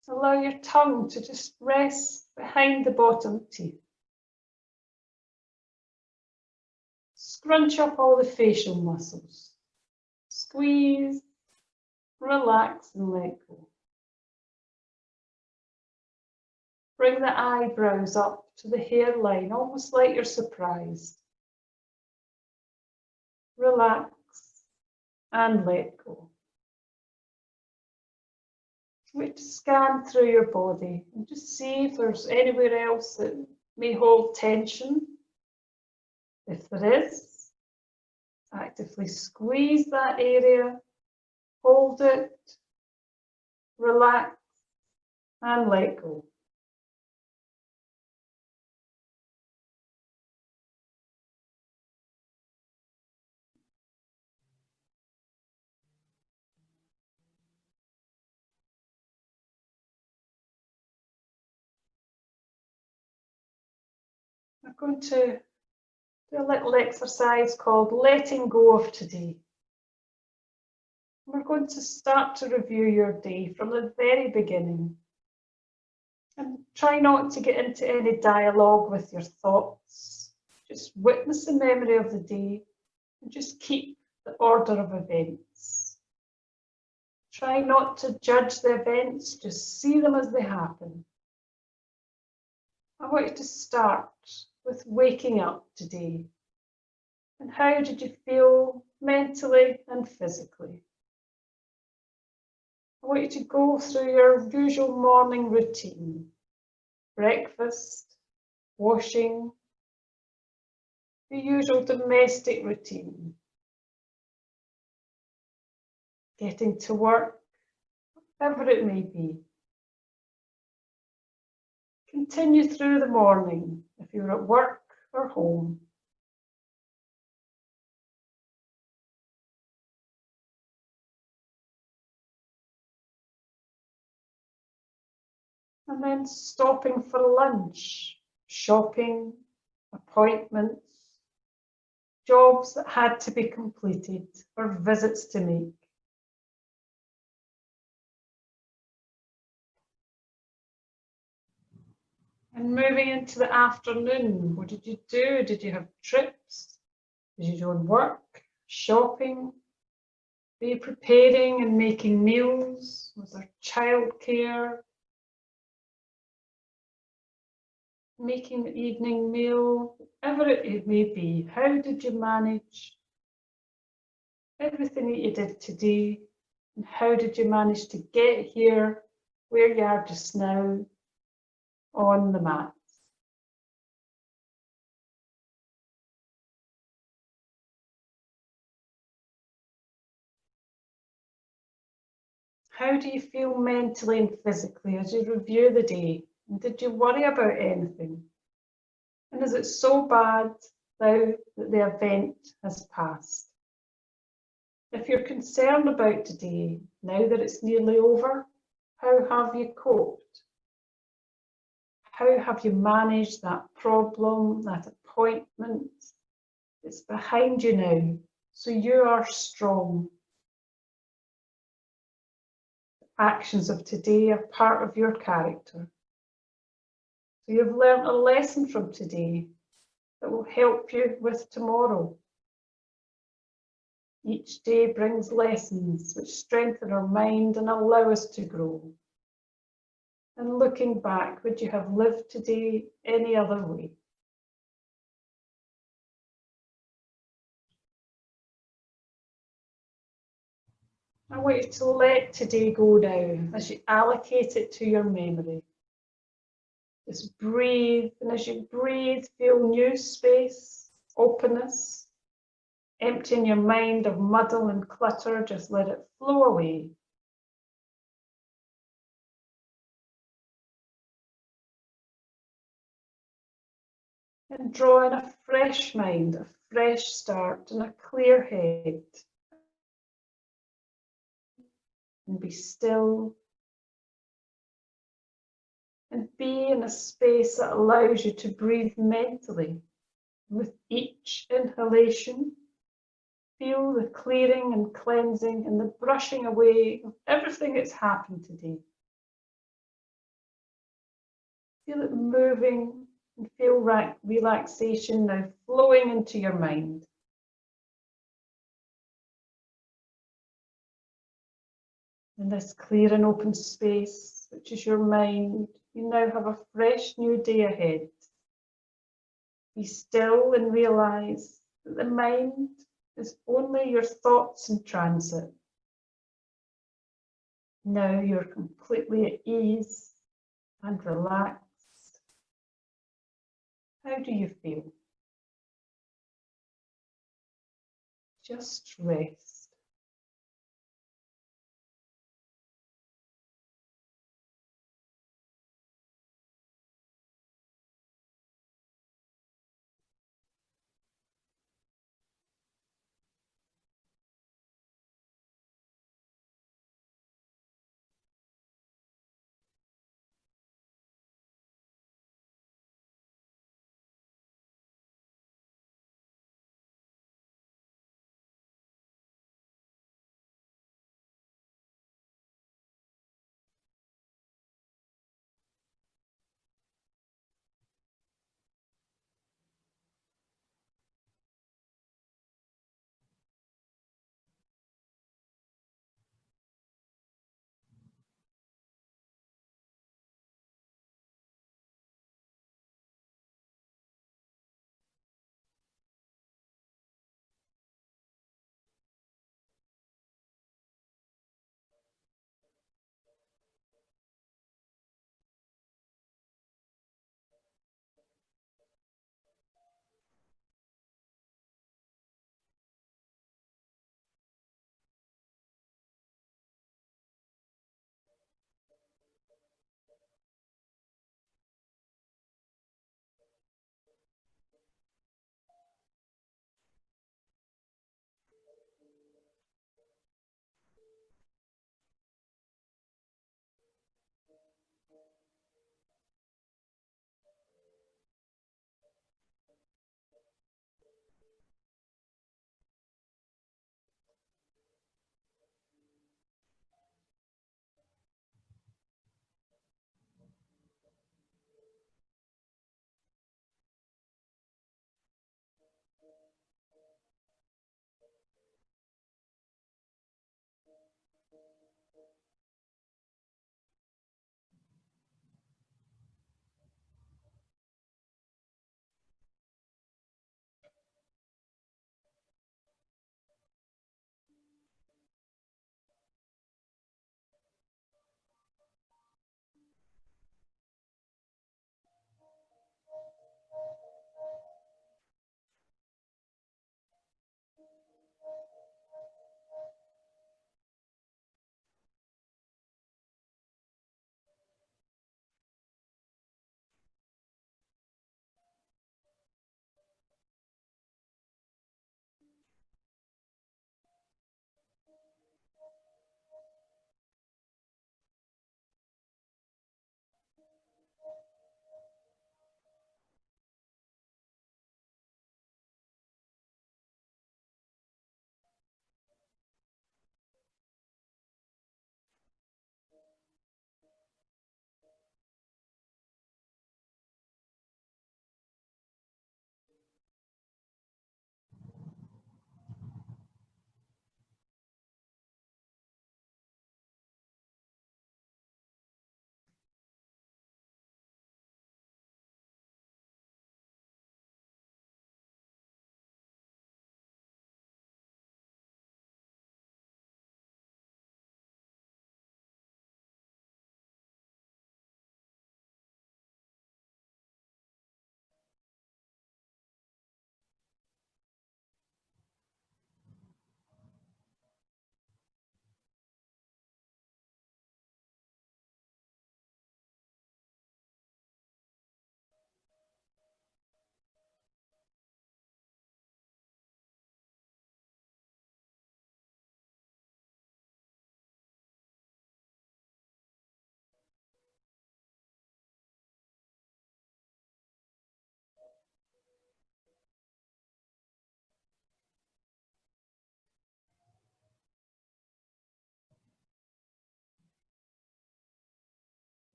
Allow your tongue to just rest behind the bottom teeth. Scrunch up all the facial muscles. Squeeze, relax and let go. Bring the eyebrows up to the hairline, almost like you're surprised. Relax and let go. Wait to scan through your body and just see if there's anywhere else that may hold tension. If there is, actively squeeze that area, hold it, relax and let go. I'm going to do a little exercise called letting go of today. We're going to start to review your day from the very beginning. And try not to get into any dialogue with your thoughts. Just witness the memory of the day and just keep the order of events. Try not to judge the events, just see them as they happen. I want you to start with waking up today. And how did you feel mentally and physically? I want you to go through your usual morning routine. Breakfast, washing, the usual domestic routine. Getting to work, whatever it may be. Continue through the morning if you're at work or home. And then stopping for lunch, shopping, appointments, jobs that had to be completed or visits to make. And moving into the afternoon, what did you do? Did you have trips? Did you do work, shopping? Were you preparing and making meals? Was there childcare? Making the evening meal, whatever it may be, how did you manage everything that you did today? And how did you manage to get here where you are just now on the mat? How do you feel mentally and physically as you review the day? And did you worry about anything? And is it so bad now that the event has passed? If you're concerned about today, now that it's nearly over, how have you coped? How have you managed that problem, that appointment? It's behind you now, so you are strong. The actions of today are part of your character. So you've learned a lesson from today that will help you with tomorrow. Each day brings lessons which strengthen our mind and allow us to grow. And looking back, would you have lived today any other way? I want you to let today go now as you allocate it to your memory. Just breathe, and as you breathe, feel new space, openness, emptying your mind of muddle and clutter, just let it flow away. And draw in a fresh mind, a fresh start, and a clear head. And be still. And be in a space that allows you to breathe mentally. With each inhalation, feel the clearing and cleansing and the brushing away of everything that's happened today. Feel it moving and feel relaxation now flowing into your mind. In this clear and open space, which is your mind, you now have a fresh new day ahead. Be still and realise that the mind is only your thoughts in transit. Now you're completely at ease and relaxed. How do you feel? Just rest.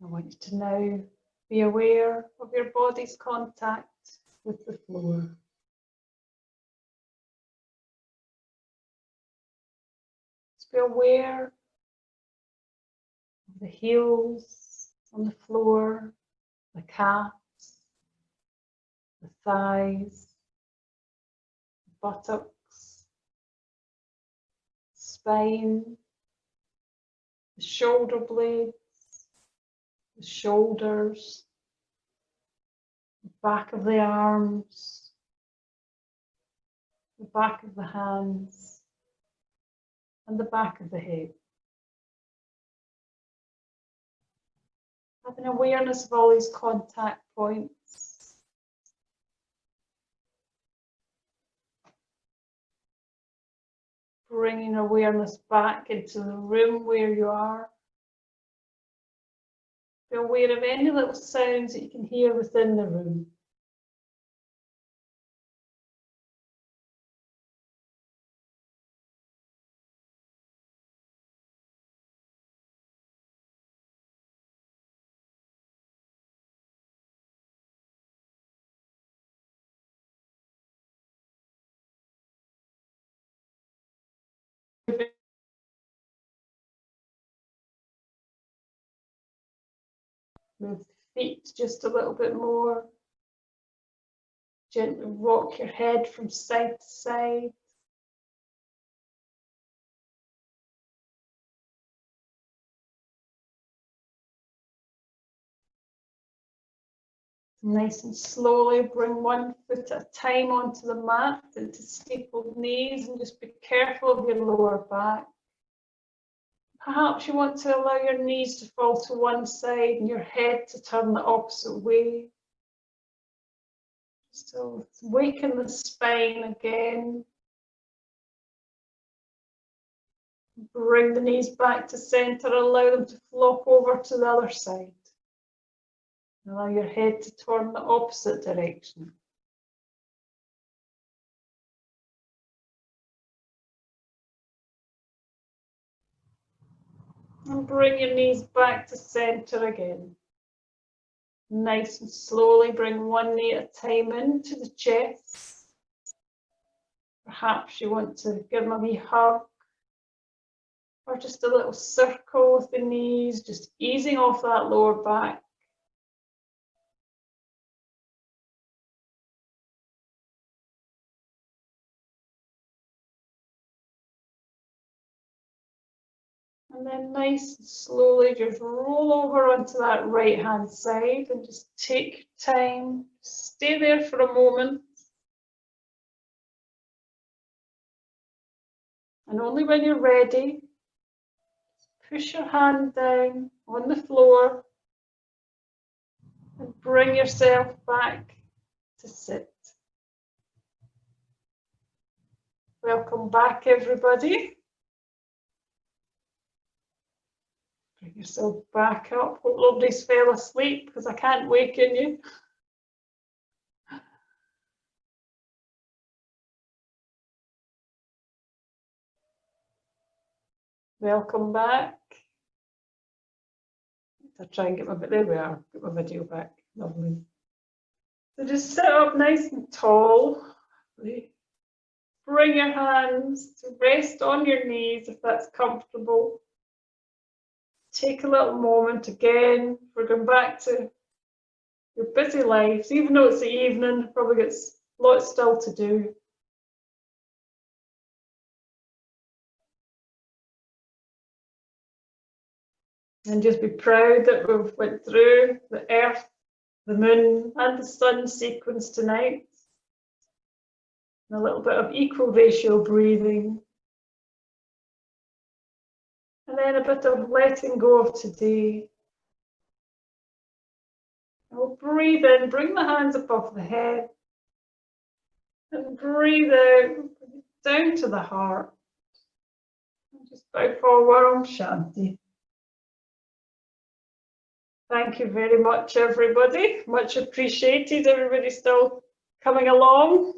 I want you to now be aware of your body's contact with the floor. Just be aware of the heels on the floor, the calves, the thighs, the buttocks, spine, the shoulder blades, the shoulders, the back of the arms, the back of the hands, and the back of the head. Having awareness of all these contact points. Bringing awareness back into the room where you are. Be aware of any little sounds that you can hear within the room. Move the feet just a little bit more. Gently rock your head from side to side. Nice and slowly bring one foot at a time onto the mat into steepled knees, and just be careful of your lower back. Perhaps you want to allow your knees to fall to one side and your head to turn the opposite way. So awaken the spine again. Bring the knees back to center, allow them to flop over to the other side. Allow your head to turn the opposite direction. And bring your knees back to center again. Nice and slowly bring one knee at a time into the chest. Perhaps you want to give them a wee hug, or just a little circle with the knees, just easing off that lower back. And then nice and slowly just roll over onto that right hand side and just take your time. Stay there for a moment. And only when you're ready, push your hand down on the floor and bring yourself back to sit. Welcome back, everybody. Bring yourself back up. Hope nobody's fell asleep because I can't waken you. Welcome back. I'll try and get my, there we are, get my video back. Lovely. So just sit up nice and tall. Bring your hands to rest on your knees if that's comfortable. Take a little moment again. We're going back to your busy lives, even though it's the evening, probably got lots still to do. And just be proud that we've went through the Earth, the Moon and the Sun sequence tonight. And a little bit of equal ratio breathing. And then a bit of letting go of today. And we'll breathe in, bring the hands above the head. And breathe out, down to the heart. And just bow forward, Om Shanti. Thank you very much, everybody. Much appreciated. Everybody still coming along.